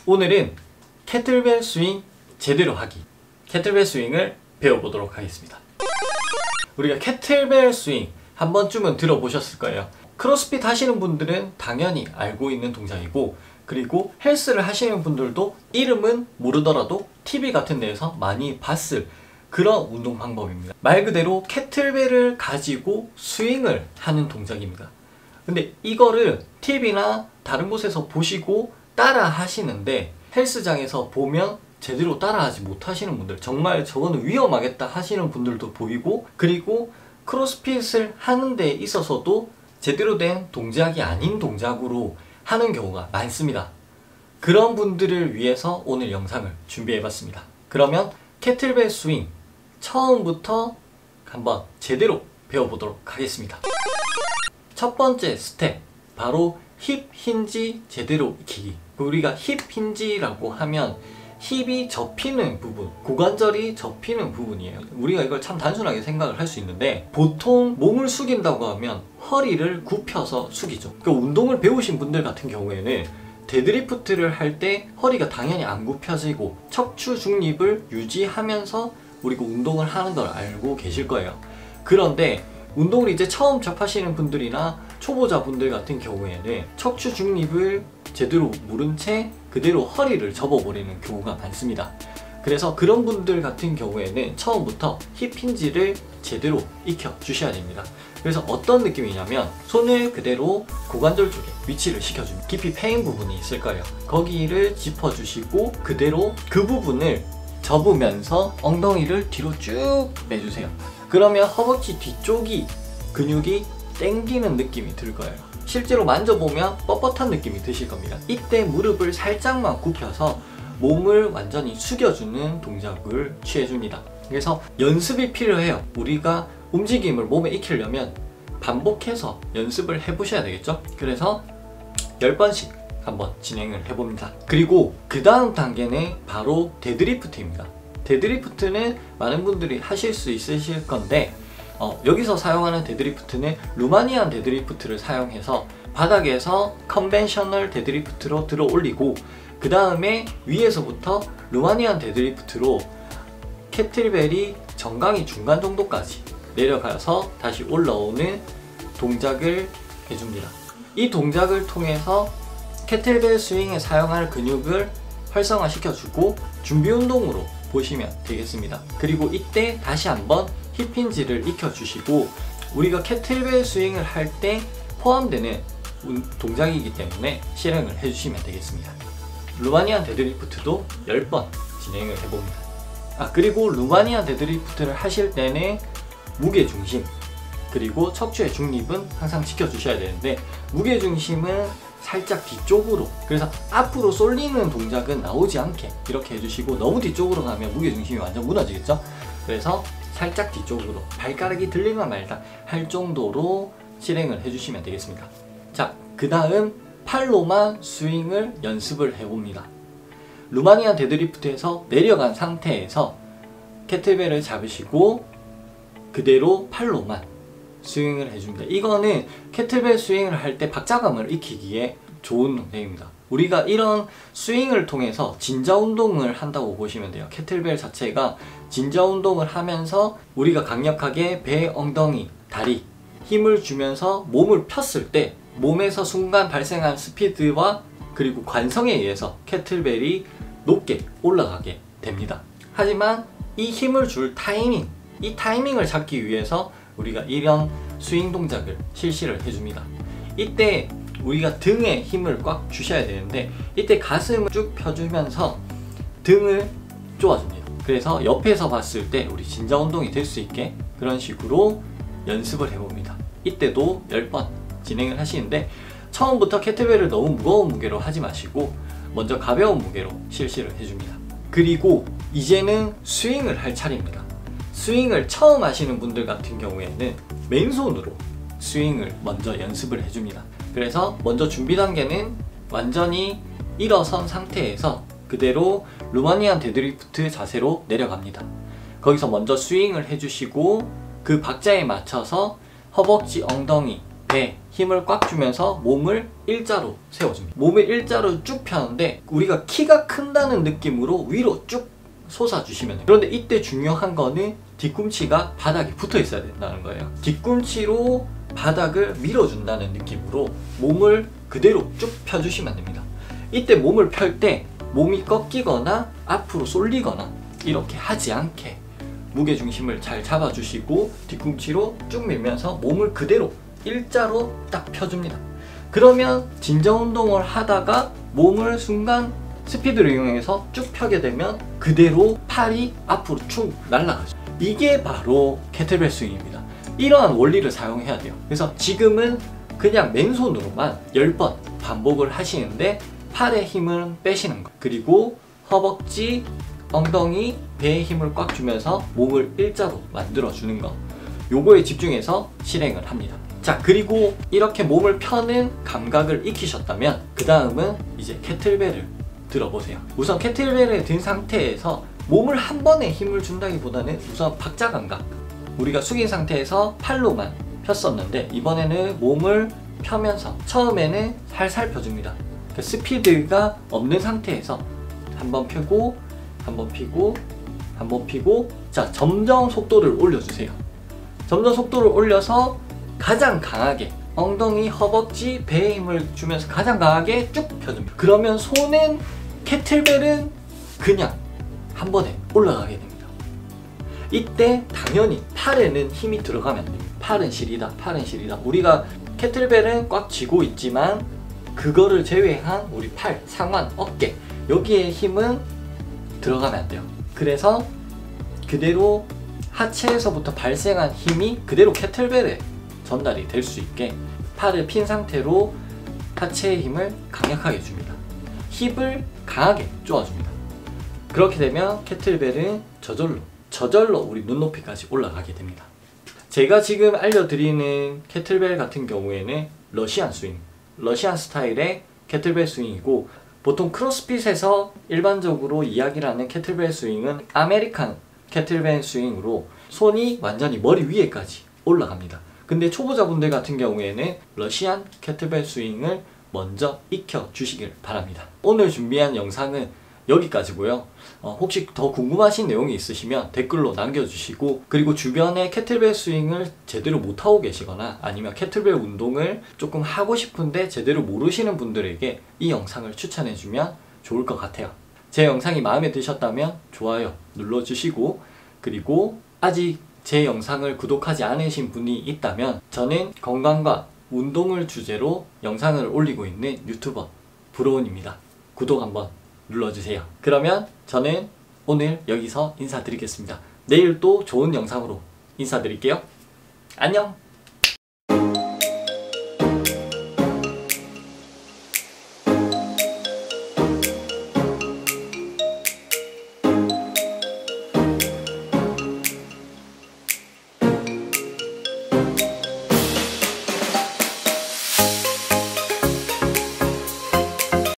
오늘은 캐틀벨 스윙 제대로 하기, 캐틀벨 스윙을 배워보도록 하겠습니다. 우리가 캐틀벨 스윙 한 번쯤은 들어보셨을 거예요. 크로스핏 하시는 분들은 당연히 알고 있는 동작이고, 그리고 헬스를 하시는 분들도 이름은 모르더라도 TV 같은 데에서 많이 봤을 그런 운동 방법입니다. 말 그대로 캐틀벨을 가지고 스윙을 하는 동작입니다. 근데 이거를 TV나 다른 곳에서 보시고 따라 하시는데, 헬스장에서 보면 제대로 따라하지 못하시는 분들, 정말 저거는 위험하겠다 하시는 분들도 보이고, 그리고 크로스핏을 하는 데 있어서도 제대로 된 동작이 아닌 동작으로 하는 경우가 많습니다. 그런 분들을 위해서 오늘 영상을 준비해봤습니다. 그러면 캐틀벨 스윙 처음부터 한번 제대로 배워보도록 하겠습니다. 첫 번째 스텝, 바로 힙 힌지 제대로 익히기. 우리가 힙 힌지라고 하면 힙이 접히는 부분, 고관절이 접히는 부분이에요. 우리가 이걸 참 단순하게 생각을 할 수 있는데, 보통 몸을 숙인다고 하면 허리를 굽혀서 숙이죠. 그러니까 운동을 배우신 분들 같은 경우에는 데드리프트를 할 때 허리가 당연히 안 굽혀지고 척추 중립을 유지하면서 우리가 운동을 하는 걸 알고 계실 거예요. 그런데 운동을 이제 처음 접하시는 분들이나 초보자분들 같은 경우에는 척추 중립을 제대로 모른 채 그대로 허리를 접어버리는 경우가 많습니다. 그래서 그런 분들 같은 경우에는 처음부터 힙 힌지를 제대로 익혀 주셔야 됩니다. 그래서 어떤 느낌이냐면, 손을 그대로 고관절 쪽에 위치를 시켜줍니다. 깊이 패인 부분이 있을 거예요. 거기를 짚어주시고 그대로 그 부분을 접으면서 엉덩이를 뒤로 쭉 내주세요. 그러면 허벅지 뒤쪽이 근육이 당기는 느낌이 들 거예요. 실제로 만져보면 뻣뻣한 느낌이 드실 겁니다. 이때 무릎을 살짝만 굽혀서 몸을 완전히 숙여주는 동작을 취해줍니다. 그래서 연습이 필요해요. 우리가 움직임을 몸에 익히려면 반복해서 연습을 해보셔야 되겠죠. 그래서 10번씩 한번 진행을 해봅니다. 그리고 그 다음 단계는 바로 데드리프트입니다. 데드리프트는 많은 분들이 하실 수 있으실 건데, 여기서 사용하는 데드리프트는 루마니안 데드리프트를 사용해서 바닥에서 컨벤셔널 데드리프트로 들어 올리고, 그 다음에 위에서부터 루마니안 데드리프트로 캐틀벨이 정강이 중간 정도까지 내려가서 다시 올라오는 동작을 해줍니다. 이 동작을 통해서 캐틀벨 스윙에 사용할 근육을 활성화시켜주고 준비 운동으로 보시면 되겠습니다. 그리고 이때 다시 한번 힙 힌지를 익혀주시고, 우리가 캐틀벨 스윙을 할 때 포함되는 동작이기 때문에 실행을 해주시면 되겠습니다. 루마니안 데드리프트도 10번 진행을 해봅니다. 그리고 루마니안 데드리프트를 하실 때는 무게중심, 그리고 척추의 중립은 항상 지켜주셔야 되는데, 무게중심은 살짝 뒤쪽으로, 그래서 앞으로 쏠리는 동작은 나오지 않게 이렇게 해주시고, 너무 뒤쪽으로 가면 무게중심이 완전 무너지겠죠. 그래서 살짝 뒤쪽으로, 발가락이 들리면 말다 할 정도로 실행을 해주시면 되겠습니다. 자, 그 다음 팔로만 스윙을 연습을 해봅니다. 루마니안 데드리프트에서 내려간 상태에서 캐틀벨을 잡으시고 그대로 팔로만 스윙을 해줍니다. 이거는 캐틀벨 스윙을 할 때 박자감을 익히기에 좋은 동작입니다. 우리가 이런 스윙을 통해서 진자 운동을 한다고 보시면 돼요. 캐틀벨 자체가 진자 운동을 하면서 우리가 강력하게 배, 엉덩이, 다리 힘을 주면서 몸을 폈을 때 몸에서 순간 발생한 스피드와 그리고 관성에 의해서 캐틀벨이 높게 올라가게 됩니다. 하지만 이 힘을 줄 타이밍, 이 타이밍을 잡기 위해서 우리가 이런 스윙 동작을 실시를 해줍니다. 이때 우리가 등에 힘을 꽉 주셔야 되는데, 이때 가슴을 쭉 펴주면서 등을 쪼아줍니다. 그래서 옆에서 봤을 때 우리 진자 운동이 될 수 있게 그런 식으로 연습을 해봅니다. 이때도 10번 진행을 하시는데, 처음부터 캐틀벨을 너무 무거운 무게로 하지 마시고 먼저 가벼운 무게로 실시를 해줍니다. 그리고 이제는 스윙을 할 차례입니다. 스윙을 처음 하시는 분들 같은 경우에는 맨손으로 스윙을 먼저 연습을 해줍니다. 그래서 먼저 준비 단계는 완전히 일어선 상태에서 그대로 루마니안 데드리프트 자세로 내려갑니다. 거기서 먼저 스윙을 해주시고 그 박자에 맞춰서 허벅지, 엉덩이, 배에 힘을 꽉 주면서 몸을 일자로 세워줍니다. 몸을 일자로 쭉 펴는데 우리가 키가 큰다는 느낌으로 위로 쭉 솟아주시면 돼요. 그런데 이때 중요한 거는 뒤꿈치가 바닥에 붙어 있어야 된다는 거예요. 뒤꿈치로 바닥을 밀어준다는 느낌으로 몸을 그대로 쭉 펴주시면 됩니다. 이때 몸을 펼 때 몸이 꺾이거나 앞으로 쏠리거나 이렇게 하지 않게 무게중심을 잘 잡아주시고 뒤꿈치로 쭉 밀면서 몸을 그대로 일자로 딱 펴줍니다. 그러면 진정 운동을 하다가 몸을 순간 스피드를 이용해서 쭉 펴게 되면 그대로 팔이 앞으로 쭉 날아가죠. 이게 바로 캐틀벨 스윙입니다. 이러한 원리를 사용해야 돼요. 그래서 지금은 그냥 맨손으로만 10번 반복을 하시는데 팔의 힘을 빼시는 거, 그리고 허벅지, 엉덩이, 배에 힘을 꽉 주면서 몸을 일자로 만들어주는 거, 요거에 집중해서 실행을 합니다. 자, 그리고 이렇게 몸을 펴는 감각을 익히셨다면 그 다음은 이제 캐틀벨을 들어보세요. 우선 캐틀벨을 든 상태에서 몸을 한 번에 힘을 준다기보다는 우선 박자 감각, 우리가 숙인 상태에서 팔로만 폈었는데 이번에는 몸을 펴면서 처음에는 살살 펴줍니다. 그러니까 스피드가 없는 상태에서 한번 펴고 한번 피고 한번 피고, 자, 점점 속도를 올려주세요. 점점 속도를 올려서 가장 강하게 엉덩이, 허벅지, 배에 힘을 주면서 가장 강하게 쭉 펴줍니다. 그러면 손은, 캐틀벨은 그냥 한 번에 올라가게 됩니다. 이때 당연히 팔에는 힘이 들어가면 안 됩니다. 팔은 시리다, 팔은 시리다. 우리가 캐틀벨은 꽉 쥐고 있지만 그거를 제외한 우리 팔, 상완, 어깨, 여기에 힘은 들어가면 안 돼요. 그래서 그대로 하체에서부터 발생한 힘이 그대로 캐틀벨에 전달이 될 수 있게 팔을 핀 상태로 하체의 힘을 강력하게 줍니다. 힙을 강하게 쪼아줍니다. 그렇게 되면 캐틀벨은 저절로 우리 눈높이까지 올라가게 됩니다. 제가 지금 알려드리는 캐틀벨 같은 경우에는 러시안 스윙, 러시안 스타일의 캐틀벨 스윙이고, 보통 크로스핏에서 일반적으로 이야기를 하는 캐틀벨 스윙은 아메리칸 캐틀벨 스윙으로 손이 완전히 머리 위에까지 올라갑니다. 근데 초보자분들 같은 경우에는 러시안 캐틀벨 스윙을 먼저 익혀 주시길 바랍니다. 오늘 준비한 영상은 여기까지고요. 혹시 더 궁금하신 내용이 있으시면 댓글로 남겨주시고, 그리고 주변에 캐틀벨 스윙을 제대로 못하고 계시거나 아니면 캐틀벨 운동을 조금 하고 싶은데 제대로 모르시는 분들에게 이 영상을 추천해주면 좋을 것 같아요. 제 영상이 마음에 드셨다면 좋아요 눌러주시고, 그리고 아직 제 영상을 구독하지 않으신 분이 있다면 저는 건강과 운동을 주제로 영상을 올리고 있는 유튜버 브로운입니다. 구독 한번 눌러주세요. 그러면 저는 오늘 여기서 인사드리겠습니다. 내일 또 좋은 영상으로 인사드릴게요. 안녕!